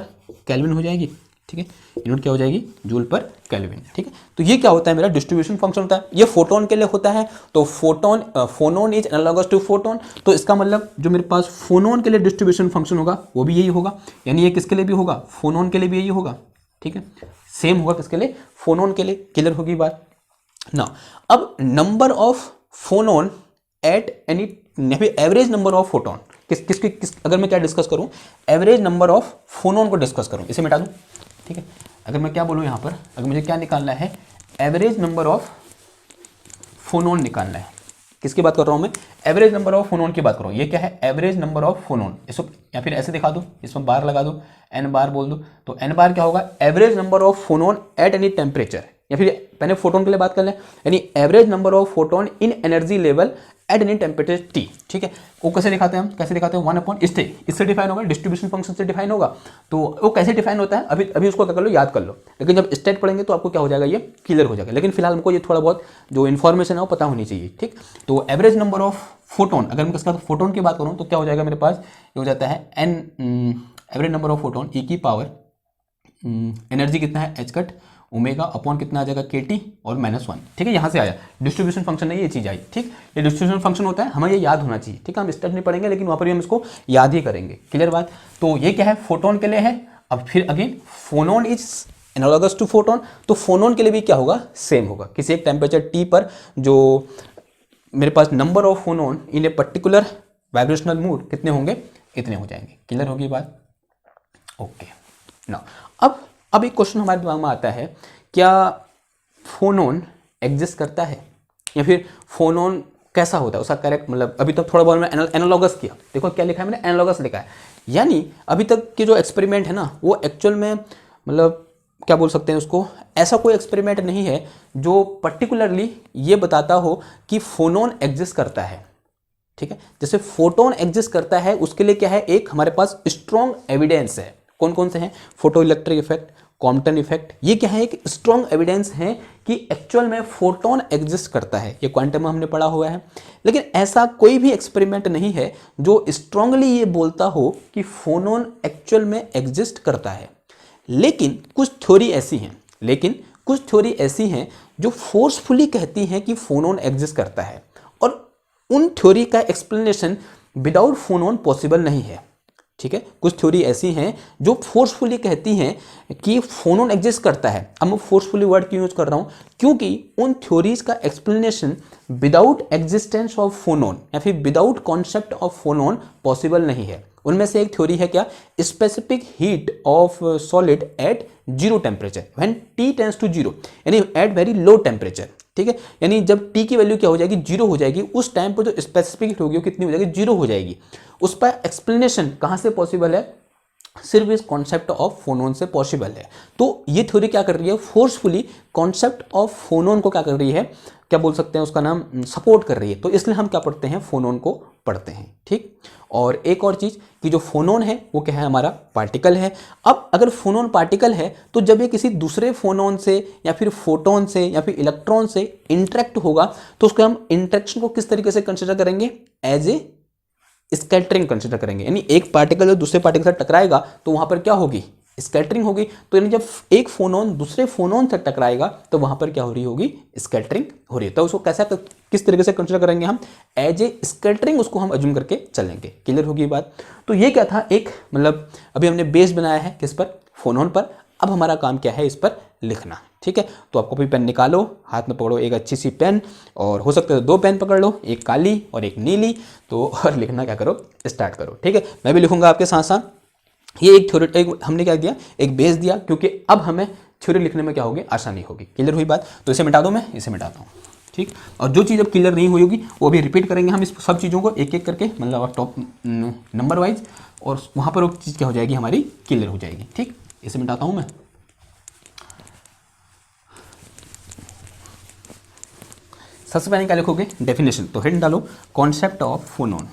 केल्विन हो जाएगी। ठीक है, यूनिट क्या हो जाएगी, जूल पर केल्विन। ठीक है, तो ये क्या होता है, मेरा डिस्ट्रीब्यूशन फंक्शन होता है, ये फोटोन के लिए होता है। तो phonon is analogous to photon, तो इसका मतलब जो मेरे पास फोनोन के लिए डिस्ट्रीब्यूशन फंक्शन होगा वो भी यही होगा, यानी ये किसके लिए भी होगा, फोनोन के लिए भी यही होगा। ठीक है, सेम होगा किसके लिए, फोनोन के लिए। क्लियर होगी बात ना। अब number of phonon at any, average number of photon किस अगर मैं क्या डिस्कस करूं, एवरेज नंबर ऑफ फोनोन को डिस्कस करूं, इसे मिटा दूं। ठीक है, अगर मैं क्या बोलूं यहाँ पर, अगर मुझे क्या निकालना है, एवरेज नंबर ऑफ फोनोन निकालना है, किसकी बात कर रहा हूं मैं, एवरेज नंबर ऑफ फोनोन की बात कर रहा हूं। ये क्या है, एवरेज नंबर ऑफ फोनोन, इसको या फिर ऐसे दिखा दो, इसमें बार लगा दो, एन बार बोल दो, तो एन बार क्या होगा, average number of phonon at any temperature, या फिर पहले फोटोन के लिए बात कर लें, यानी average number of photon in energy level at any temperature T. ठीक है, वो कैसे दिखाते हैं हम, कैसे दिखाते हैं, 1 इससे डिफाइन होगा, डिस्ट्रीब्यूशन फंक्शन से डिफाइन होगा। तो वो कैसे डिफाइन होता है, अभी उसको क्या कर लो, याद कर लो, लेकिन जब स्टेट पढ़ेंगे तो आपको क्या हो जाएगा, ये क्लियर हो जाएगा। लेकिन फिलहाल हमको ये थोड़ा बहुत जो इन्फॉर्मेशन है वो पता होनी चाहिए। ठीक, तो एवरेज नंबर ऑफ फोटोन, अगर मैं किसका फोटोन की बात करूँ तो क्या हो जाएगा मेरे पास, ये हो जाता है n, average number of photon e की पावर एनर्जी कितना है, एच कट ओमेगा अपॉन कितना आ जाएगा, KT और -1। ठीक है, यहाँ से आया डिस्ट्रीब्यूशन फंक्शन में ये चीज़ आई। ठीक, ये डिस्ट्रीब्यूशन फंक्शन होता है, हमें ये याद होना चाहिए। ठीक है, हम स्टेप नहीं पढ़ेंगे लेकिन वहाँ पर भी हम इसको याद ही करेंगे। क्लियर बात। तो ये क्या है, फोटोन के लिए है। अब फिर again phonon is analogous to photon, तो फोनोन के लिए भी क्या होगा, सेम होगा। किसी एक टेम्परेचर T पर जो मेरे पास number of phonon in a particular vibrational mode कितने होंगे, इतने हो जाएंगे। क्लियर होगी बात, ओके ना। अब एक क्वेश्चन हमारे दिमाग में आता है, क्या फोनोन एग्जिस्ट करता है, या फिर फोनोन कैसा होता है, उसका करेक्ट मतलब, अभी तक थोड़ा बहुत मैंने एनालॉगस किया, देखो क्या लिखा है मैंने, एनालॉगस लिखा है, यानी अभी तक के जो एक्सपेरिमेंट है ना वो एक्चुअल में मतलब क्या बोल सकते हैं उसको, ऐसा कोई एक्सपेरिमेंट नहीं है जो पर्टिकुलरली ये बताता हो कि फोनोन एग्जिस्ट करता है। ठीक है, जैसे फोटोन एग्जिस्ट करता है उसके लिए क्या है, एक हमारे पास स्ट्रॉन्ग एविडेंस है। कौन कौन से हैं, photo electric effect, Compton effect, ये क्या है, एक स्ट्रॉन्ग एविडेंस है कि एक्चुअल में फोटोन एग्जिस्ट करता है। ये क्वांटम में हमने पढ़ा हुआ है, लेकिन ऐसा कोई भी एक्सपेरिमेंट नहीं है जो स्ट्रांगली ये बोलता हो कि फोनोन एक्चुअल में एग्जिस्ट करता है। लेकिन कुछ थ्योरी ऐसी हैं जो फोर्सफुली कहती हैं कि फोनोन एग्जिस्ट करता है, और उन थ्योरी का एक्सप्लेनेशन विदाउट फोनोन पॉसिबल नहीं है। ठीक है, कुछ थ्योरी ऐसी हैं जो फोर्सफुली कहती हैं कि फोनोन एग्जिस्ट करता है। अब मैं फोर्सफुली वर्ड क्यों यूज कर रहा हूं, क्योंकि उन थ्योरीज का explanation without existence of phonon या फिर without concept of phonon possible नहीं है। उनमें से एक थ्योरी है क्या, specific heat of solid at zero temperature when T tends to zero, यानी एट वेरी लो टेम्परेचर। ठीक है, यानी जब T की वैल्यू क्या हो जाएगी, जीरो हो जाएगी, उस टाइम पर जो स्पेसिफिक हीट होगी वो कितनी हो जाएगी, जीरो हो जाएगी। उस पर एक्सप्लेनेशन कहाँ से पॉसिबल है, सिर्फ इस कॉन्सेप्ट ऑफ फोनोन से पॉसिबल है। तो ये थ्योरी क्या कर रही है, फोर्सफुली कॉन्सेप्ट ऑफ फोनोन को क्या कर रही है, क्या बोल सकते हैं उसका नाम, सपोर्ट कर रही है। तो इसलिए हम क्या पढ़ते हैं, फोनोन को पढ़ते हैं। ठीक, और एक और चीज कि जो फोनोन है वो क्या है, हमारा पार्टिकल है। अब अगर फोनोन पार्टिकल है तो जब ये किसी दूसरे फोनोन से या फिर फोटोन से या फिर इलेक्ट्रॉन से इंटरेक्ट होगा तो उसको हम इंटरेक्शन को किस तरीके से कंसिडर करेंगे, एज ए स्कैटरिंग कंसिडर करेंगे। यानी एक पार्टिकल जो दूसरे पार्टिकल से टकराएगा तो वहां पर क्या होगी, स्कैटरिंग होगी। तो यानी जब एक फोनोन दूसरे फोनोन से टकराएगा तो वहां पर क्या हो रही होगी, स्कैटरिंग हो रही है। तो उसको कैसा किस तरीके से कंसिडर करेंगे हम, एज ए स्कैटरिंग उसको हम अज्यूम करके चलेंगे। क्लियर होगी बात। तो ये क्या था, एक मतलब अभी हमने बेस बनाया है किस पर, फोनोन पर। अब हमारा काम क्या है, इस पर लिखना, ठीक है। तो आप कॉपी पेन निकालो, हाथ में पकड़ो एक अच्छी सी पेन, और हो सकता है तो 2 पेन पकड़ लो, एक काली और एक नीली, तो और लिखना क्या करो, स्टार्ट करो, ठीक है। मैं भी लिखूंगा आपके साथ साथ। ये एक थ्योरी, एक हमने क्या दिया, एक बेस दिया, क्योंकि अब हमें थ्योरी लिखने में क्या होगी, आसानी होगी। क्लियर हुई बात? तो इसे मिटा दो, मैं इसे मिटाता हूँ, ठीक। और जो चीज़ अब क्लियर नहीं हुई होगी वो भी रिपीट करेंगे हम इस सब चीज़ों को एक एक करके, मतलब टॉप नंबर वाइज, और वहाँ पर वो चीज़ क्या हो जाएगी, हमारी क्लियर हो जाएगी, ठीक। इसे मिटाता हूँ मैं। सबसे पहले क्या लिखोगे, डेफिनेशन। तो हेडिंग डालो कॉन्सेप्ट ऑफ फोनोन।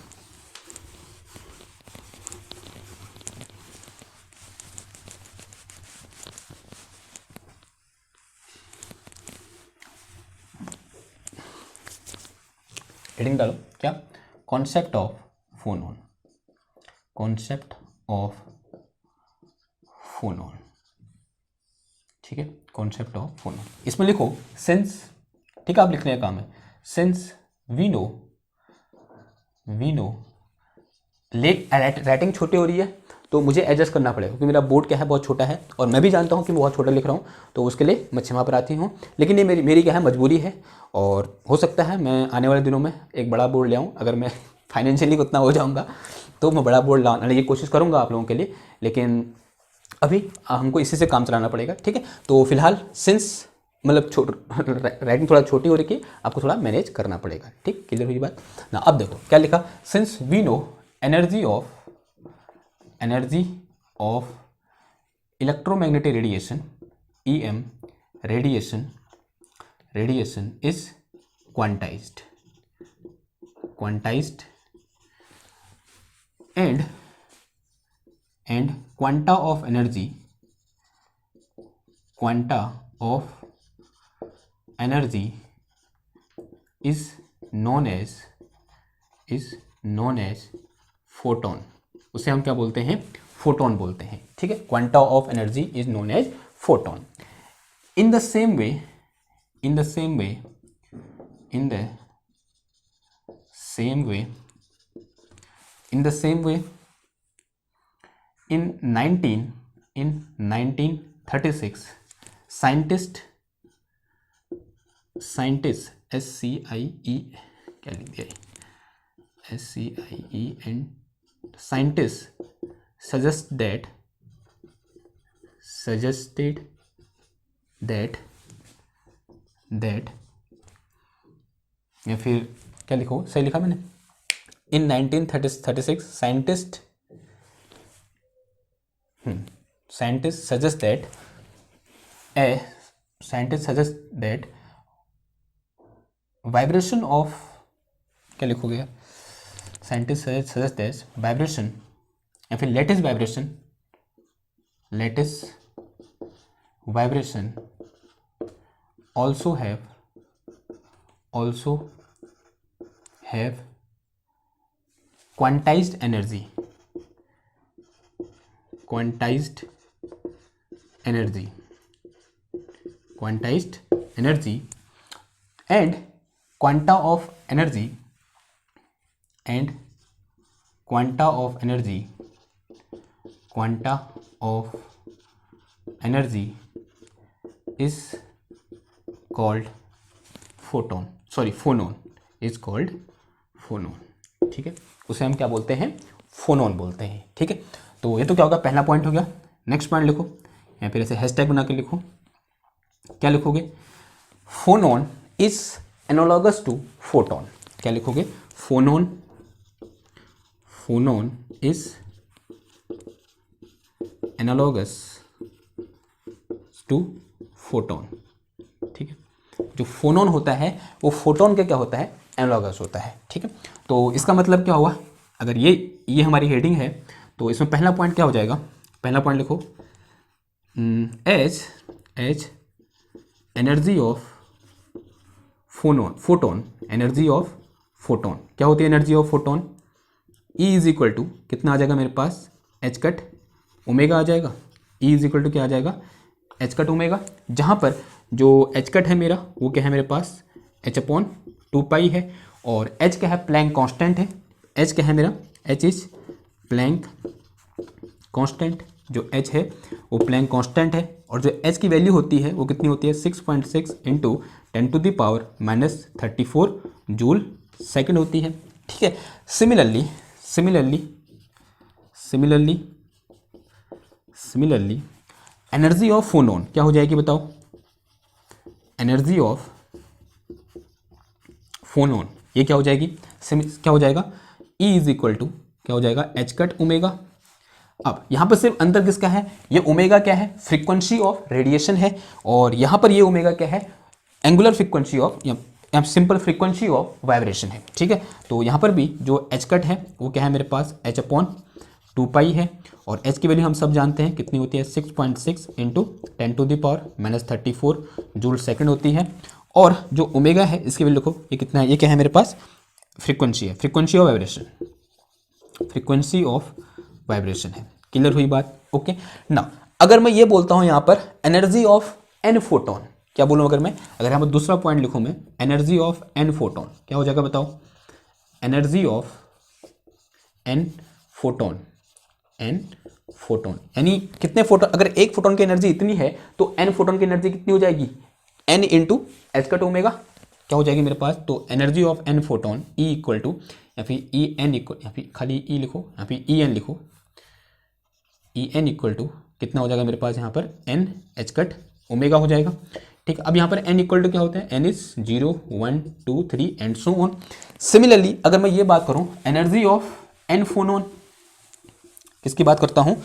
हेडिंग डालो क्या, concept of phonon, concept of phonon, ठीक है, कॉन्सेप्ट ऑफ फोनोन। इसमें लिखो सिंस, ठीक है, आप लिखने का काम है, सिंस वी नो राइटिंग छोटी हो रही है तो मुझे एडजस्ट करना पड़ेगा, क्योंकि मेरा बोर्ड क्या है, बहुत छोटा है, और मैं भी जानता हूँ कि मैं बहुत छोटा लिख रहा हूँ, तो उसके लिए मैं क्षमा प्रार्थी हूँ। लेकिन ये मेरी क्या है, मजबूरी है, और हो सकता है मैं आने वाले दिनों में एक बड़ा बोर्ड ले आऊँ। अगर मैं फाइनेंशियली उतना हो जाऊँगा तो मैं बड़ा बोर्ड लाने की कोशिश करूँगा आप लोगों के लिए, लेकिन अभी हमको इसी से काम चलाना पड़ेगा, ठीक है। तो फिलहाल सिंस मतलब राइटिंग थोड़ा छोटी हो रही है, आपको थोड़ा मैनेज करना पड़ेगा, ठीक। क्लियर हुई बात ना? अब देखो क्या लिखा, since we know energy of electromagnetic radiation, EM radiation is quantised and quanta of energy is known as photon. उसे हम क्या बोलते हैं, फोटोन बोलते हैं, ठीक है। Quanta of energy is known as photon. In the same way in 1936 scientist SCIE क्या लिख दिया, SCIE and scientists suggested that या फिर क्या लिखो, सही लिखा मैंने, in 1936 scientists suggest that vibration of, क्या लिखोगे, scientists suggest that vibration या फिर lattice vibration also have quantized energy and quanta of energy is called phonon is called phonon, ठीक है। उसे हम क्या बोलते हैं, फोनोन बोलते हैं, ठीक है। तो ये तो क्या होगा, पहला पॉइंट हो गया। नेक्स्ट पॉइंट लिखो, या फिर ऐसे हैशटैग बना के लिखो, क्या लिखोगे, phonon is analogous to photon. क्या लिखोगे, phonon is analogous to photon, ठीक है। जो फोनोन होता है वो फोटोन के क्या होता है, एनालॉगस होता है, ठीक है। तो इसका मतलब क्या हुआ, अगर ये हमारी हेडिंग है तो इसमें पहला पॉइंट क्या हो जाएगा, पहला पॉइंट लिखो, as energy of photon, energy of photon क्या होती है, energy of photon, E is equal to कितना आ जाएगा मेरे पास, एच कट ओमेगा आ जाएगा। E इज इक्वल टू क्या आ जाएगा, एच कट ओमेगा, जहाँ पर जो एच कट है मेरा वो क्या है मेरे पास, h/2 है, और h क्या है, प्लैंक कांस्टेंट है। h क्या है मेरा, h इज प्लैंक कांस्टेंट, जो h है वो प्लैंक कांस्टेंट है, और जो h की वैल्यू होती है वो कितनी होती है 6.6 इंटू 10⁻34 जूल सेकंड होती है। ठीक है, सिमिलरली एनर्जी ऑफ फोनोन क्या हो जाएगी बताओ? एनर्जी ऑफ फोनोन ये क्या हो जाएगी? क्या हो जाएगा? E इज इक्वल टू क्या हो जाएगा? h cut omega. अब यहां पर सिर्फ अंतर किसका है? ये ओमेगा क्या है? फ्रीक्वेंसी ऑफ रेडिएशन है, और यहां पर ये ओमेगा क्या है? एंगुलर फ्रीक्वेंसी ऑफ या सिंपल फ्रीक्वेंसी ऑफ वाइब्रेशन है। ठीक है, तो यहां पर भी जो h कट है वो क्या है मेरे पास? h अपॉन 2 है, और h की वैल्यू हम सब जानते हैं कितनी होती है 6.6 इंटू 10⁻34 जूल सेकंड होती है। और जो ओमेगा है इसकी वैल्यू देखो ये कितना है? ये क्या है मेरे पास? फ्रीक्वेंसी है, फ्रीक्वेंसी ऑफ वाइब्रेशन है। क्लियर हुई बात? ओके ना, अगर मैं ये बोलता हूं यहां पर एनर्जी ऑफ एन फोटोन, क्या बोलूं अगर यहाँ पर दूसरा पॉइंट लिखूं मैं, एनर्जी ऑफ एन फोटोन क्या हो जाएगा बताओ? एनर्जी ऑफ एन फोटोन यानी कितने फोटोन? अगर एक फोटोन की एनर्जी इतनी है तो एन फोटोन की एनर्जी कितनी हो जाएगी? N into h cut omega क्या हो जाएगी मेरे पास? तो energy of n photon E equal to, या फिर ई एन इक्वल, या फिर खाली ई लिखो, या फिर ई एन लिखो, ई एन इक्वल टू कितना हो जाएगा मेरे पास यहाँ पर? एन एच कट ओमेगा हो जाएगा। ठीक, अब यहाँ पर एन इक्वल टू क्या होता है? N is 0 1 2 3 and so on. Similarly अगर मैं ये बात करूँ एनर्जी ऑफ एन फोनोन, किसकी बात करता हूँ?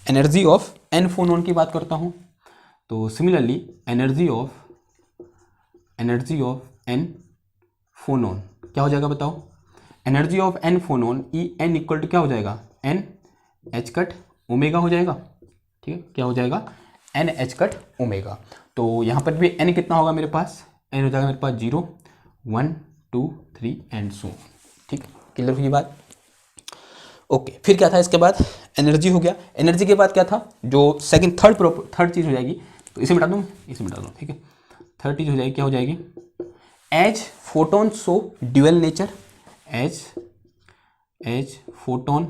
एनर्जी ऑफ एन फोनोन की बात करता हूँ। तो similarly energy of n phonon क्या हो जाएगा बताओ? Energy of n phonon E n equal to क्या हो जाएगा? एन एच कट ओमेगा हो जाएगा। ठीक है, क्या हो जाएगा? N h cut omega. तो यहाँ पर भी एन कितना होगा मेरे पास? एन हो जाएगा मेरे पास 0 1 2 3 एंड सो। ठीक, क्लियर हुई बात? ओके, फिर क्या था इसके बाद? एनर्जी हो गया। एनर्जी के बाद क्या था? जो सेकंड थर्ड चीज हो जाएगी, तो इसे मिटा दूँ, इसे मिटा दूँ। ठीक है, थर्ड चीज हो जाएगी, क्या हो जाएगी? As photon so dual nature, as photon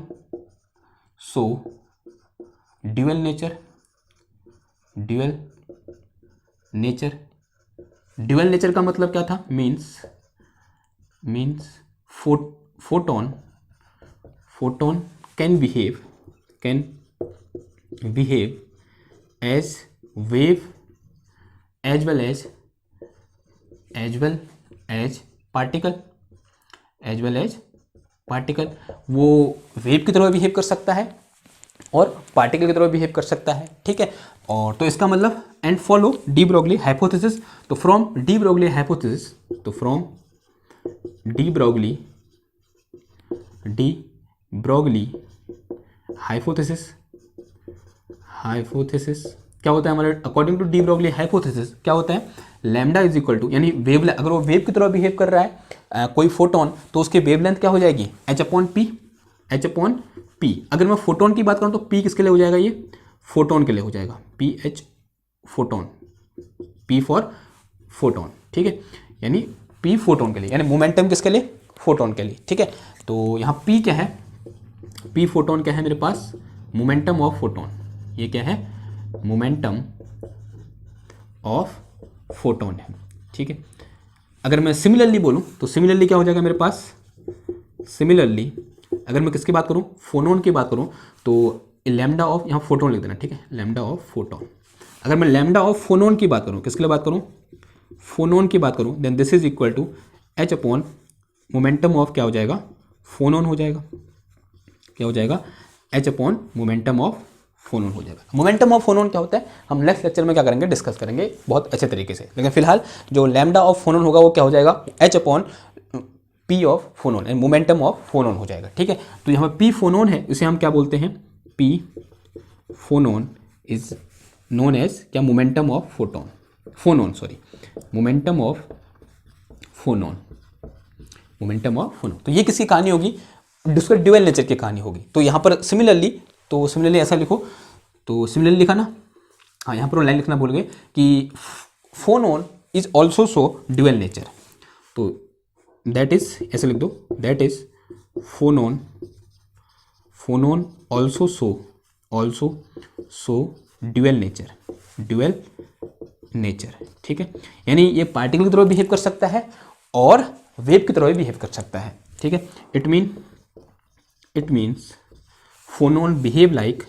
so dual nature का मतलब क्या था? Means photon can behave as wave as well as particle. वो वेव की तरह बिहेव कर सकता है और पार्टिकल की तरह बिहेव कर सकता है। ठीक है, और तो इसका मतलब and follow de Broglie hypothesis. तो फ्रॉम डी ब्रोगली हाइपोथेसिस क्या होता है हमारे? According to de Broglie hypothesis क्या होता है? लैम्डा इज इक्वल टू, यानी वेवलेंथ, अगर वो वेव की तरह बिहेव कर रहा है कोई फोटोन, तो उसकी वेवलेंथ क्या हो जाएगी? H upon P. अगर मैं फोटोन की बात करूं तो पी किसके लिए हो जाएगा? ये फोटोन के लिए हो जाएगा, P H photon, P for photon. ठीक है, यानी पी फोटोन के लिए, यानी मोमेंटम किसके लिए? फोटोन के लिए। ठीक है, तो यहाँ पी क्या है? पी फोटोन क्या है मेरे पास? Momentum of photon. ये क्या है? मोमेंटम ऑफ फोटोन है। ठीक है, अगर मैं सिमिलरली बोलूं तो सिमिलरली क्या हो जाएगा मेरे पास? सिमिलरली अगर मैं किसकी बात करूं? फोनोन की बात करूं तो लैम्डा ऑफ, यहाँ फोटोन लिख देना। ठीक है, लैम्डा ऑफ फोटोन। अगर मैं लैम्डा ऑफ फोनोन की बात करूं, किसके लिए बात करूं? फोनोन की बात करूं, then this is equal to h upon momentum of क्या हो जाएगा? फोनोन हो जाएगा। क्या हो जाएगा? H upon momentum of phonon हो जाएगा। मोमेंटम ऑफ फोनोन क्या होता है हम नेक्स्ट लेक्चर में क्या करेंगे? डिस्कस करेंगे बहुत अच्छे तरीके से। लेकिन फिलहाल जो लैम्डा ऑफ फोनोन होगा वो क्या हो जाएगा? H upon P of phonon and momentum of phonon हो जाएगा। ठीक है, तो यहाँ पर पी फोनोन है, इसे हम क्या बोलते हैं? P phonon is known as क्या? Momentum of phonon. तो ये किसकी कहानी होगी? उसका ड्यूअल नेचर की कहानी होगी। तो यहाँ पर सिमिलरली ऐसा लिखो, तो सिमिलरली लिखा ना, हाँ यहाँ पर लाइन लिखना भूल गए कि phonon is also so dual nature. तो दैट इज, ऐसे लिख दो, that is phonon also so dual nature. Dual nature, ठीक है। यानी ये पार्टिकल की तरह बिहेव कर सकता है और वेव की तरह भी बिहेव कर सकता है, ठीक है। It means phonon behave like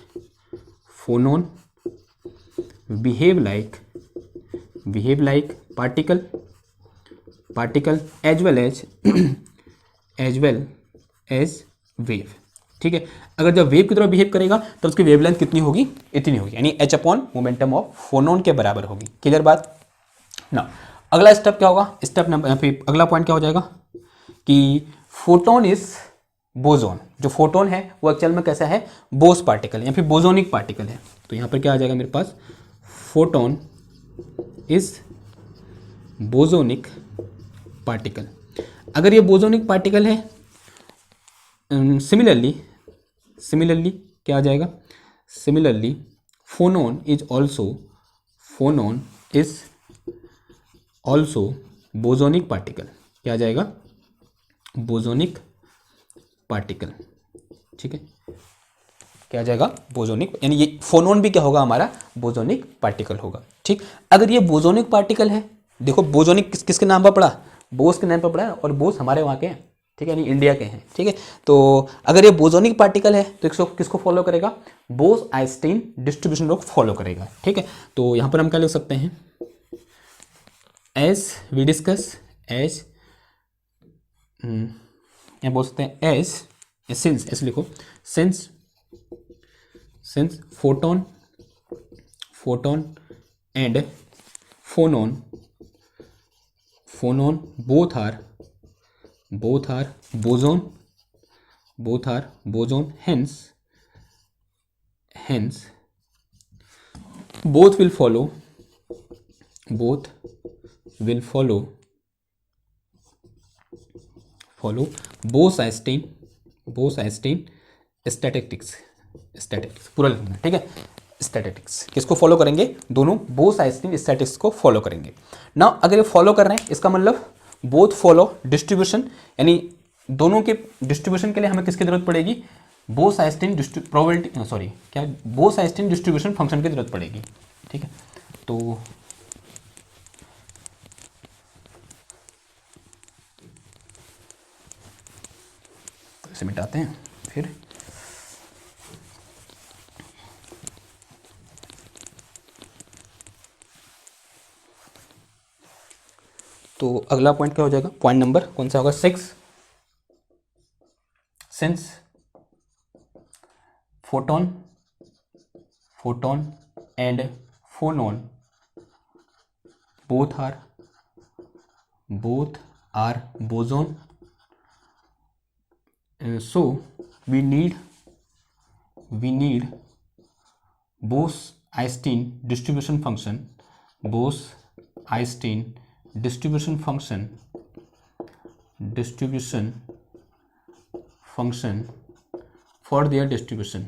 particle as well as wave, ठीक है। अगर जब वेव की तरह बिहेव करेगा तो उसकी वेवलेंथ कितनी होगी, इतनी होगी, यानी h upon momentum of phonon के बराबर होगी। क्लियर बात ना। अगला स्टेप क्या होगा, स्टेप नंबर फिर अगला पॉइंट क्या हो जाएगा कि फोटोन इज बोजोन। जो फोटोन है वो एक्चुअल में कैसा है, बोस पार्टिकल या फिर बोजोनिक पार्टिकल है। तो यहाँ पर क्या आ जाएगा मेरे पास, फोटोन इज बोजोनिक पार्टिकल। अगर ये बोजोनिक पार्टिकल है, सिमिलरली क्या आ जाएगा, similarly phonon is also bosonic particle. क्या आ जाएगा, बोजोनिक पार्टिकल, ठीक है। क्या आ जाएगा, बोजोनिक, यानी ये फोनोन भी क्या होगा हमारा, बोजोनिक पार्टिकल होगा, ठीक। अगर ये बोजोनिक पार्टिकल है, देखो बोजोनिक किसके नाम पर पड़ा, बोस के नाम पर पड़ा है, और बोस हमारे वहाँ के हैं, ठीक है, यानी इंडिया के हैं, ठीक है। तो अगर ये बोजोनिक पार्टिकल है तो किसको फॉलो करेगा, बोस आइंस्टीन डिस्ट्रीब्यूशन को फॉलो करेगा, ठीक है। तो यहाँ पर हम क्या लिख सकते हैं, एज वी डिस्कस, एज क्या बोल सकते हैं, एज सिंस, ऐसे लिखो, since photon and phonon both are boson, hence both will follow Bose-Einstein statistics पूरा लिखना, ठीक है। स्टैटिस्टिक्स किसको फॉलो करेंगे, दोनों बोस-आइंस्टीन स्टैटिस्टिक्स को फॉलो करेंगे ना। अगर ये फॉलो कर रहे हैं इसका मतलब बोथ फॉलो डिस्ट्रीब्यूशन, यानी दोनों के डिस्ट्रीब्यूशन के लिए हमें किसकी जरूरत पड़ेगी, बोस-आइंस्टीन बोस-आइंस्टीन डिस्ट्रीब्यूशन फंक्शन की जरूरत पड़ेगी, ठीक है। तो इसे मिटाते हैं फिर। तो अगला पॉइंट क्या हो जाएगा, पॉइंट नंबर कौन सा होगा, 6। Since photon and phonon both are boson, so we need Bose-Einstein distribution function for their distribution,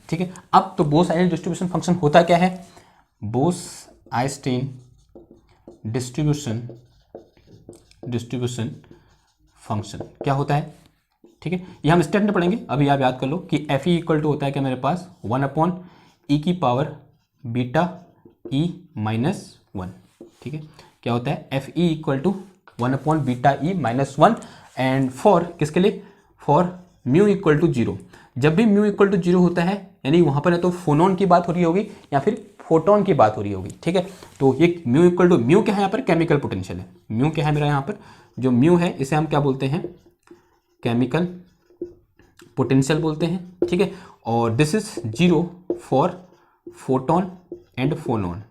ठीक है। अब तो बोस-आइंस्टीन डिस्ट्रीब्यूशन फंक्शन होता क्या है, बोस-आइंस्टीन डिस्ट्रीब्यूशन फंक्शन क्या होता है, ठीक है। ये हम स्टेप में पढ़ेंगे, अभी आप याद कर लो कि एफ ई इक्वल टू होता है क्या मेरे पास, 1/e की पावर बीटा e - 1, ठीक है। क्या होता है, एफ ई इक्वल टू 1/बीटा e - 1 एंड फॉर किसके लिए, फॉर म्यू इक्वल टू 0। जब भी म्यू इक्वल टू 0 होता है यानी वहाँ पर या तो फोनोन की बात हो रही होगी या फिर फोटोन की बात हो रही होगी, ठीक है। तो ये म्यू इक्वल टू, म्यू क्या है यहाँ पर, केमिकल पोटेंशियल है। म्यू क्या है मेरा यहाँ पर, जो म्यू है इसे हम क्या बोलते हैं, केमिकल पोटेंशियल बोलते हैं, ठीक है। और this is 0 for photon and phonon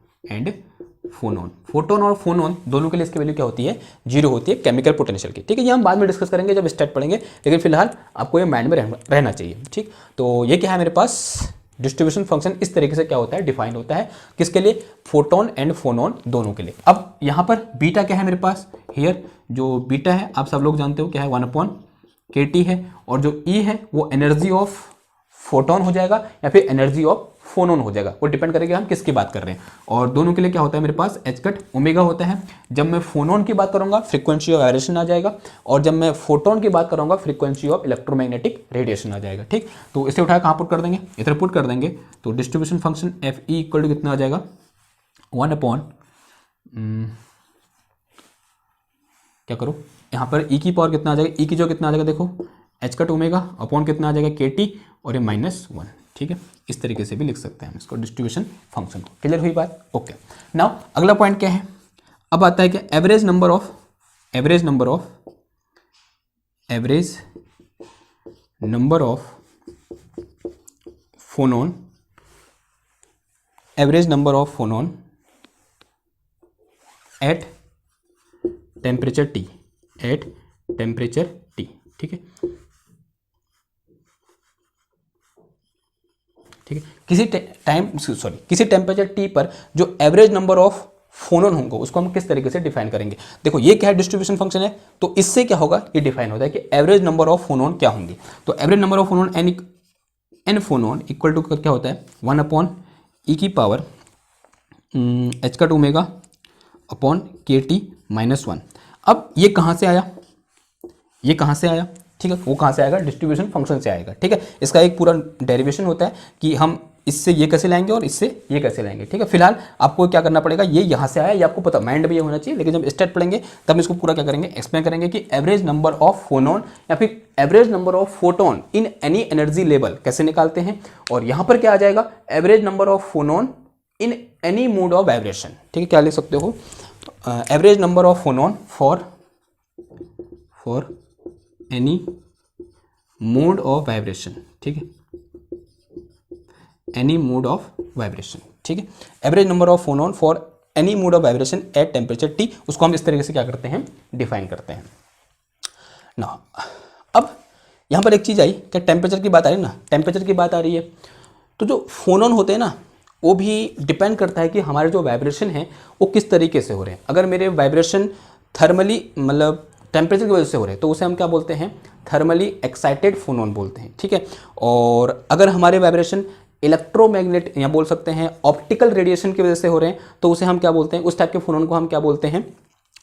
photon और फोनोन दोनों के लिए इसकी वैल्यू क्या होती है, 0 होती है केमिकल पोटेंशियल की, ठीक है। ये हम बाद में डिस्कस करेंगे जब स्टेट पढ़ेंगे, लेकिन फिलहाल आपको ये माइंड में रहना चाहिए, ठीक। तो ये क्या है मेरे पास, डिस्ट्रीब्यूशन फंक्शन इस तरीके से क्या होता है, डिफाइन होता है, किसके लिए, फोटोन एंड फोनोन दोनों के लिए। अब यहाँ पर बीटा क्या है मेरे पास, हियर जो बीटा है आप सब लोग जानते हो क्या है, 1/kT है, और जो ई है वो एनर्जी ऑफ फोटोन हो जाएगा या फिर एनर्जी ऑफ फोनोन हो जाएगा। वो डिपेंड करेगा हम किसकी बात कर रहे हैं। और दोनों के लिए क्या होता है, मेरे पास एच कट ओमेगा होता है। जब मैं फोनोन की बात करूंगा फ्रीक्वेंसी ऑफ वाइब्रेशन आ जाएगा, और जब मैं फोटोन की बात करूंगा फ्रीक्वेंसी ऑफ इलेक्ट्रोमैग्नेटिक रेडिएशन आ जाएगा। ठीक, तो इसे उठा कहाँ पुट कर देंगे, इधर पुट कर देंगे। तो distribution function F E equal to कितना आ जाएगा, 1 क्या करो यहाँ पर ई की पावर कितना आ जाएगा, ई की जो कितना आ जाएगा देखो, एच कट ओमेगा अपॉन कितना आ जाएगा के टी, और ये -1। ठीक है, इस तरीके से भी लिख सकते हैं हम इसको डिस्ट्रीब्यूशन फंक्शन को। क्लियर हुई बात? ओके। नाउ अगला पॉइंट क्या है, अब आता है कि average number of phonon at temperature T, ठीक है। ठीक है, किसी टेम्परेचर टी पर जो एवरेज नंबर ऑफ फोनोन होंगे उसको हम किस तरीके से डिफाइन करेंगे। देखो ये क्या है, डिस्ट्रीब्यूशन फंक्शन है, तो इससे क्या होगा, ये डिफाइन होता है कि एवरेज नंबर ऑफ फोनोन क्या होंगे। तो average number of phonon n phonon equal to क्या होता है, 1/e की power h cut omega upon K T -1। अब ये कहाँ से आया, ठीक है, वो कहाँ से आएगा, डिस्ट्रीब्यूशन फंक्शन से आएगा। ठीक है, इसका एक पूरा डेरिवेशन होता है कि हम इससे ये कैसे लाएंगे और इससे ये कैसे लाएंगे। ठीक है, फिलहाल आपको क्या करना पड़ेगा, ये यहाँ से आया, ये आपको पता, माइंड में ये होना चाहिए, लेकिन जब स्टेट पढ़ेंगे तब इसको पूरा क्या करेंगे, एक्सप्लेन करेंगे कि एवरेज नंबर ऑफ फोनोन या फिर average number of photon in any energy level कैसे निकालते हैं। और यहाँ पर क्या आ जाएगा, average number of phonon in any mode of vibration. ठीक है, क्या लिख सकते हो, average number of phonon for any mode of vibration. ठीक है, एनी मोड ऑफ वाइब्रेशन। ठीक है, average number of phonon for any mode of vibration at temperature T, उसको हम इस तरीके से क्या करते हैं, डिफाइन करते हैं ना। अब यहाँ पर एक चीज़ आई कि टेम्परेचर की बात आ रही है ना, टेम्परेचर की बात आ रही है, तो जो फोनोन होते हैं ना वो भी डिपेंड करता है कि हमारे जो वाइब्रेशन है वो किस तरीके से हो रहे हैं। अगर मेरे वाइब्रेशन थर्मली मतलब टेम्परेचर की वजह से हो रहे हैं तो उसे हम क्या बोलते हैं, थर्मली एक्साइटेड फोनोन बोलते हैं। ठीक है, और अगर हमारे वाइब्रेशन इलेक्ट्रोमैग्नेट या बोल सकते हैं ऑप्टिकल रेडिएशन की वजह से हो रहे हैं तो उसे हम क्या बोलते हैं, उस टाइप के फोनोन को हम क्या बोलते हैं,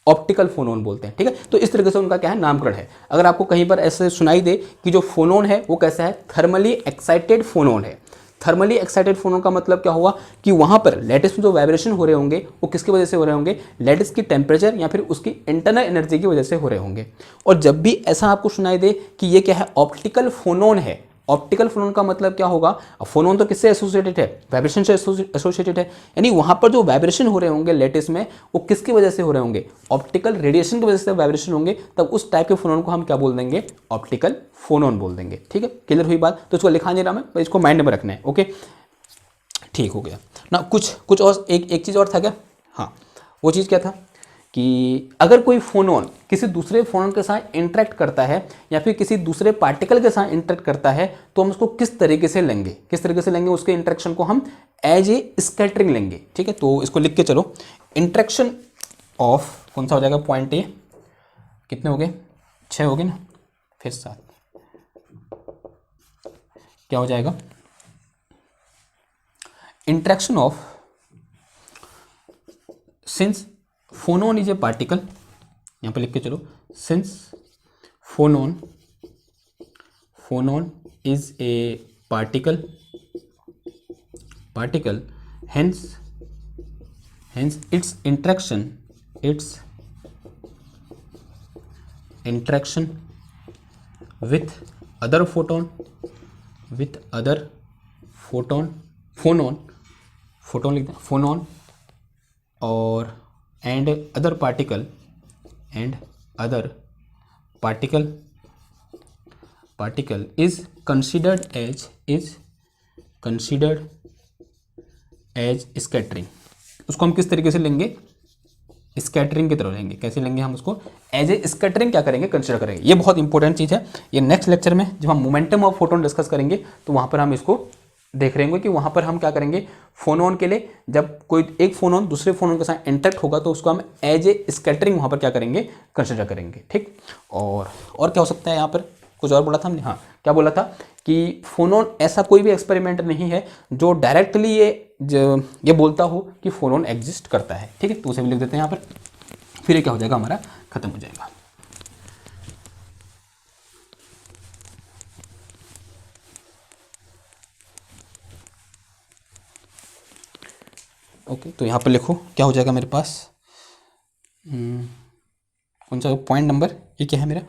ऑप्टिकल फोनोन बोलते हैं। ठीक है, तो इस तरीके से उनका क्या है, नामकरण है। अगर आपको कहीं पर ऐसे सुनाई दे कि जो फोनोन है वो कैसा है, थर्मली एक्साइटेड फोनोन है। थर्मली एक्साइटेड फोनोन का मतलब क्या हुआ कि वहाँ पर लैटिस में जो वाइब्रेशन हो रहे होंगे वो किसकी वजह से हो रहे होंगे, लैटिस की टेम्परेचर या फिर उसकी इंटरनल एनर्जी की वजह से हो रहे होंगे। और जब भी ऐसा आपको सुनाई दे कि ये क्या है, ऑप्टिकल फोनोन है, ऑप्टिकल फोनोन का मतलब क्या होगा, फोनोन तो किससे एसोसिएटेड है, वाइब्रेशन से एसोसिएटेड है, यानी वहाँ पर जो वाइब्रेशन हो रहे होंगे लैटिस में वो किसकी वजह से हो रहे होंगे, ऑप्टिकल रेडिएशन की वजह से वाइब्रेशन होंगे, तब उस टाइप के फोनोन को हम क्या बोल देंगे, ऑप्टिकल फोनोन बोल देंगे। ठीक है, क्लियर हुई बात? तो इसको लिखा नहीं रहा मैं, इसको माइंड में रखना है। ओके, ठीक हो गया ना। कुछ और एक चीज़ और था क्या, हाँ, वो चीज़ क्या था कि अगर कोई फोनोन किसी दूसरे फोनोन के साथ इंटरेक्ट करता है या फिर किसी दूसरे पार्टिकल के साथ इंटरेक्ट करता है तो हम उसको किस तरीके से लेंगे, उसके इंटरेक्शन को हम एज ए स्कैटरिंग लेंगे। ठीक है, तो इसको लिख के चलो, इंटरेक्शन ऑफ कौन सा हो जाएगा, पॉइंट ए, कितने हो गए, 6 हो गए ना, फिर 7 क्या हो जाएगा, interaction of, since phonon is a particle, यहां पे लिख के चलो, since phonon is a particle, hence it's interaction with other photon लिख दें, फोनोन और and other particle is considered as scattering। उसको हम किस तरीके से लेंगे, स्कैटरिंग की तरह लेंगे। कैसे लेंगे हम उसको, एज ए स्कैटरिंग क्या करेंगे, कंसिडर करेंगे। ये बहुत इंपॉर्टेंट चीज़ है, ये नेक्स्ट लेक्चर में जब हम मोमेंटम ऑफ फोटोन डिस्कस करेंगे तो वहाँ पर हम इसको देख रहे होंगे कि वहाँ पर हम क्या करेंगे, फोनोन के लिए जब कोई एक फोनोन दूसरे फोनोन के साथ इंटरेक्ट होगा तो उसको हम एज ए स्कैटरिंग वहाँ पर क्या करेंगे, कंसिडर करेंगे। ठीक, और क्या हो सकता है, यहाँ पर कुछ और बोला था हमने, हाँ क्या बोला था कि फोनोन ऐसा कोई भी एक्सपेरिमेंट नहीं है जो डायरेक्टली ये बोलता हो कि फोनोन एग्जिस्ट करता है। ठीक है, तो उसे भी लिख देते हैं यहाँ पर, फिर ये क्या हो जाएगा, हमारा खत्म हो जाएगा। ओके, तो यहाँ पर लिखो क्या हो जाएगा मेरे पास, कौन सा पॉइंट नंबर, ये क्या है मेरा,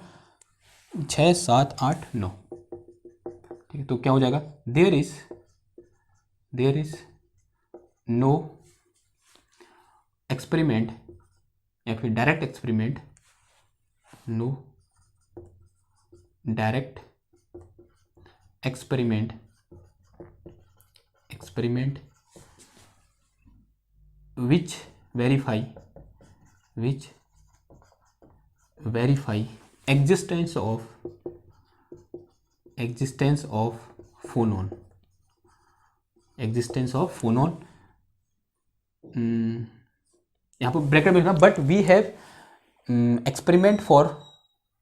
6, 7, 8, 9। ठीक है, तो क्या हो जाएगा, देयर इज नो एक्सपेरिमेंट या फिर direct experiment, no direct experiment which verify existence of phonon, यहाँ पर ब्रैकेट में लिखना, but we have experiment for,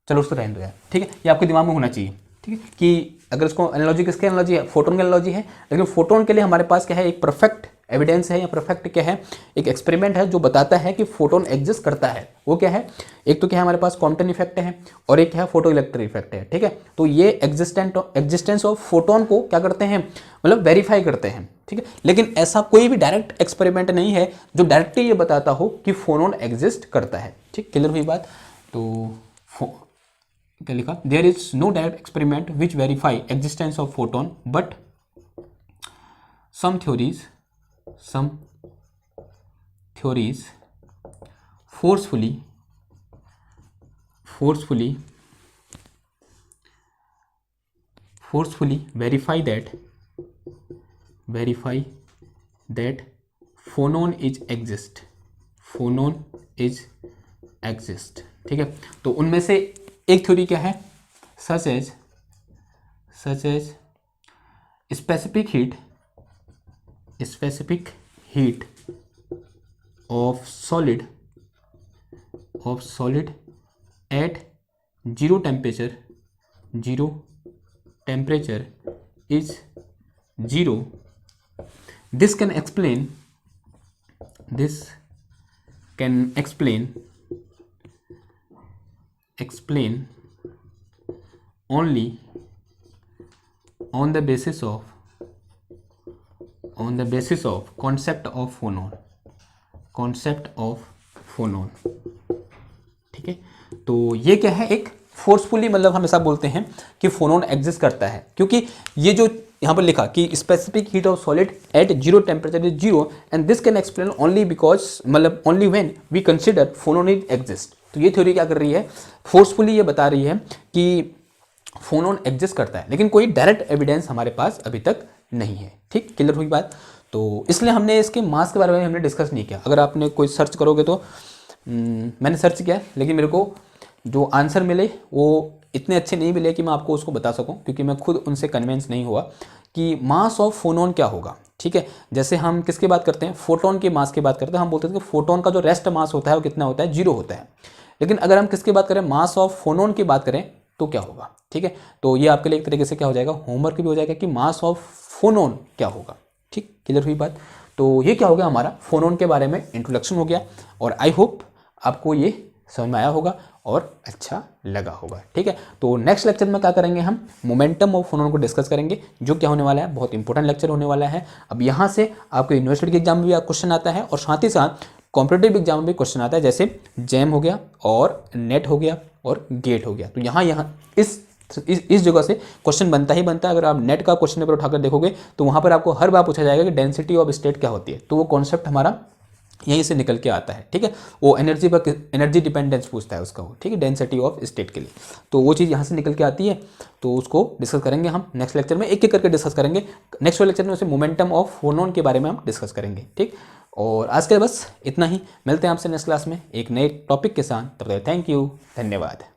चलो उसको रहने दो यार। ठीक है, ये आपके दिमाग में होना चाहिए। ठीक है, कि अगर इसको एनालॉजी, किसकी एनालॉजी है, फोटोन की एनालॉजी है, लेकिन फोटोन के लिए हमारे पास क्या है, एक परफेक्ट एविडेंस है या परफेक्ट क्या है, एक एक्सपेरिमेंट है जो बताता है कि फोटोन एग्जिस्ट करता है। वो क्या है, एक तो क्या है हमारे पास कॉम्पटन इफेक्ट है, और एक क्या है फोटो इलेक्ट्रिक इफेक्ट है। ठीक है, तो ये एग्जिस्टेंस ऑफ फोटोन को क्या करते हैं, मतलब वेरीफाई करते हैं। ठीक है, लेकिन ऐसा कोई भी डायरेक्ट एक्सपेरिमेंट नहीं है जो डायरेक्टली ये बताता हो कि फोनोन एग्जिस्ट करता है। ठीक, क्लियर हुई बात। तो क्या लिखा, there is no direct experiment which verify existence of photon, but some theories forcefully verify that phonon is exist। ठीक है, तो उनमें से एक थ्योरी क्या है, such as specific heat of solid at zero temperature is zero। This can explain only on the basis of concept of phonon। ठीक है, तो ये क्या है, एक फोर्सफुली, मतलब हम ऐसा बोलते हैं कि फोनोन एग्जिस्ट करता है, क्योंकि ये जो यहाँ पर लिखा कि specific heat of solid at zero temperature is zero and this can explain only because, मतलब only when we consider phonon is exist. तो ये थ्योरी क्या कर रही है, फोर्सफुली ये बता रही है कि फोनोन एग्जिस्ट करता है, लेकिन कोई डायरेक्ट एविडेंस हमारे पास अभी तक नहीं है। ठीक, क्लियर हुई बात। तो इसलिए हमने इसके मास के बारे में हमने डिस्कस नहीं किया। अगर आपने कोई सर्च करोगे तो मैंने सर्च किया, लेकिन मेरे को जो आंसर मिले वो इतने अच्छे नहीं मिले कि मैं आपको उसको बता सकूं, क्योंकि मैं खुद उनसे कन्विंस नहीं हुआ कि मास ऑफ फोनोन क्या होगा। ठीक है, जैसे हम किसकी बात करते हैं, फोटोन के मास की बात करते हैं, हम बोलते हैं कि फोटोन का जो रेस्ट मास होता है वो कितना होता है, 0 होता है। लेकिन अगर हम किसकी बात करें, मास ऑफ फोनोन की बात करें तो क्या होगा। ठीक है, तो ये आपके लिए एक तरीके से क्या हो जाएगा, होमवर्क भी हो जाएगा कि मास ऑफ फोनोन क्या होगा। ठीक, क्लियर हुई बात। तो ये क्या हो गया, हमारा फोनोन के बारे में इंट्रोडक्शन हो गया, और आई होप आपको ये समझ में आया होगा और अच्छा लगा होगा। ठीक है, तो नेक्स्ट लेक्चर में क्या करेंगे, हम मोमेंटम ऑफ फोनोन को डिस्कस करेंगे, जो क्या होने वाला है, बहुत इंपॉर्टेंट लेक्चर होने वाला है। अब यहाँ से आपको यूनिवर्सिटी के एग्जाम में भी क्वेश्चन आता है, और साथ ही साथ कॉम्पिटेटिव एग्जाम में भी क्वेश्चन आता है, जैसे जैम हो गया और नेट हो गया और गेट हो गया। तो यहाँ इस जगह से क्वेश्चन बनता ही बनता है। अगर आप नेट का क्वेश्चन पेपर उठाकर देखोगे तो वहाँ पर आपको हर बार पूछा जाएगा कि डेंसिटी ऑफ स्टेट क्या होती है, तो वो कॉन्सेप्ट हमारा यहीं से निकल के आता है। ठीक है, वो एनर्जी डिपेंडेंस पूछता है उसका वो। ठीक है, डेंसिटी ऑफ स्टेट के लिए, तो वो चीज़ यहाँ से निकल के आती है। तो उसको डिस्कस करेंगे हम नेक्स्ट लेक्चर में, एक एक करके डिस्कस करेंगे। नेक्स्ट लेक्चर में उसे मोमेंटम ऑफ फोनोन के बारे में हम डिस्कस करेंगे। ठीक, और आज के बस इतना ही, मिलते हैं आपसे नेक्स्ट क्लास में एक नए टॉपिक के साथ। तब तक थैंक यू, धन्यवाद।